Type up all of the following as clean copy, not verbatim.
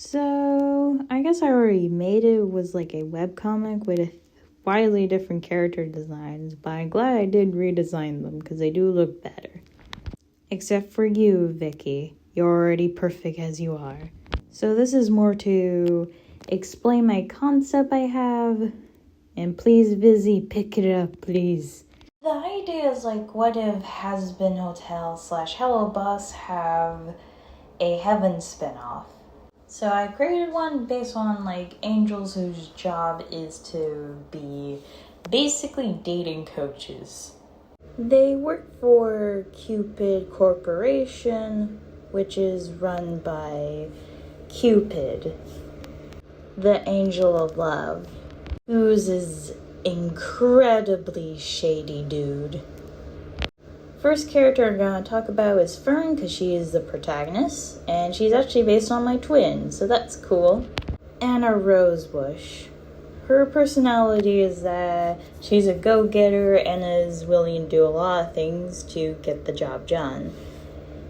So, I guess I already made it. It was like a webcomic with widely different character designs, but I'm glad I did redesign them because they do look better. Except for you, Vicky. You're already perfect as you are. So this is more to explain my concept I have. And please, Vizzy, pick it up, please. The idea is like, what if Has-Been Hotel / Hello Bus have a Heaven spinoff? So I created one based on like angels whose job is to be basically dating coaches. They work for Cupid Corporation, which is run by Cupid, the angel of love, who's is incredibly shady dude. First character I'm going to talk about is Fern, because she is the protagonist, and she's actually based on my twin, so that's cool. Anna Rosebush. Her personality is that she's a go-getter and is willing to do a lot of things to get the job done.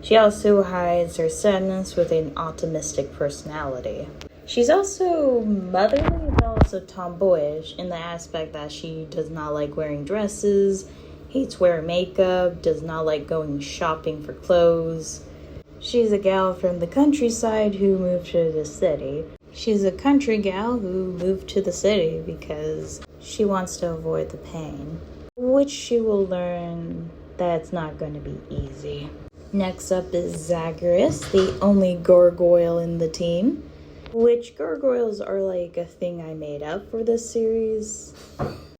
She also hides her sadness with an optimistic personality. She's also motherly, but also tomboyish in the aspect that she does not like wearing dresses, hates wearing makeup, does not like going shopping for clothes. She's a gal from the countryside who moved to the city. She's a country gal who moved to the city because she wants to avoid the pain, which she will learn that it's not going to be easy. Next up is Zagreus, the only gargoyle in the team, which gargoyles are like a thing I made up for this series.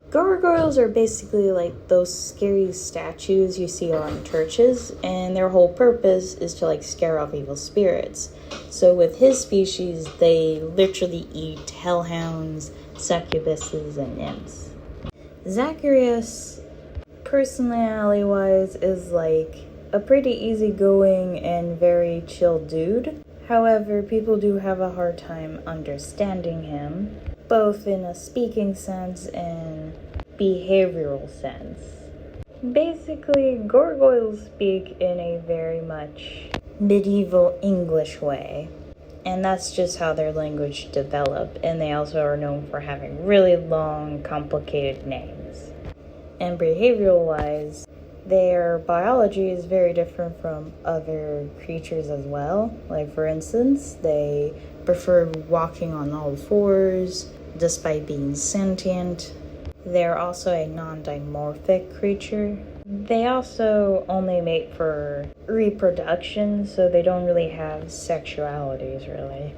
Gargoyles are basically like those scary statues you see on churches, and their whole purpose is to like scare off evil spirits. So with his species, they literally eat hellhounds, succubuses, and nymphs. Zacharias, personality-wise, is like a pretty easygoing and very chill dude. However, people do have a hard time understanding him, both in a speaking sense and behavioral sense. Basically, gargoyles speak in a very much medieval English way, and that's just how their language developed, and they also are known for having really long, complicated names. And behavioral-wise, their biology is very different from other creatures as well. Like, for instance, they prefer walking on all fours, despite being sentient. They're also a non-dimorphic creature. They also only mate for reproduction, so they don't really have sexualities, really.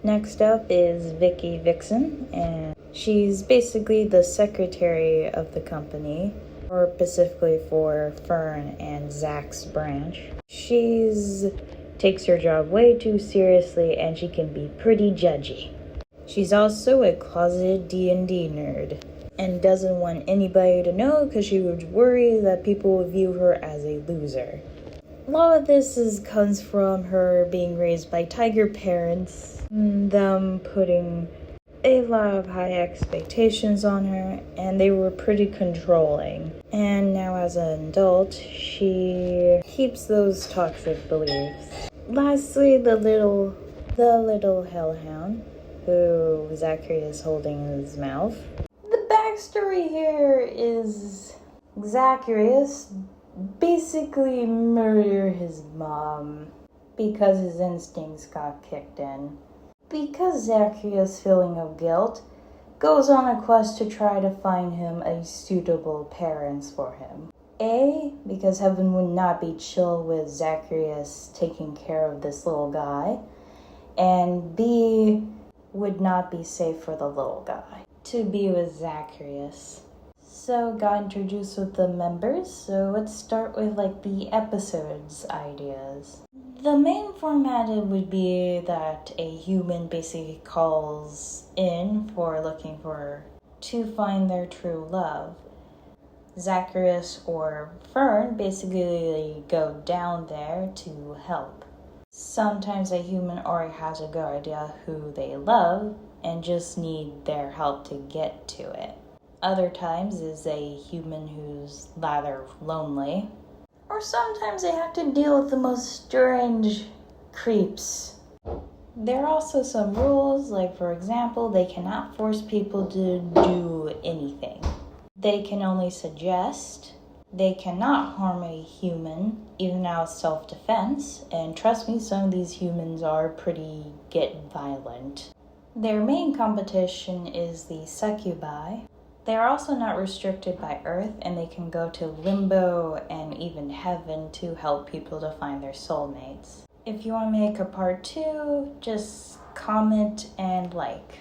Next up is Vicky Vixen, and she's basically the secretary of the company, or specifically for Fern and Zach's branch. She's takes her job way too seriously, and she can be pretty judgy. She's also a closeted D&D nerd, and doesn't want anybody to know because she would worry that people would view her as a loser. A lot of this comes from her being raised by tiger parents, them putting a lot of high expectations on her, and they were pretty controlling. And now as an adult, she keeps those toxic beliefs. Lastly, the little hellhound who Zachary is holding in his mouth. The backstory here is Zacharias basically murdered his mom because his instincts got kicked in. Because Zacharias' feeling of guilt goes on a quest to try to find him a suitable parents for him. A, because heaven would not be chill with Zacharias taking care of this little guy, and B, would not be safe for the little guy to be with Zacharias. So got introduced with the members, so let's start with like the episodes ideas. The main format would be that a human basically calls in for looking to find their true love. Zacharias or Fern basically go down there to help. Sometimes a human already has a good idea who they love and just need their help to get to it. Other times is a human who's rather lonely. Or sometimes they have to deal with the most strange creeps. There are also some rules, like for example, they cannot force people to do anything. They can only suggest. They cannot harm a human, even out of self-defense, and trust me, some of these humans are get violent. Their main competition is the succubi. They are also not restricted by Earth, and they can go to limbo and even heaven to help people to find their soulmates. If you want to make a part 2, just comment and like.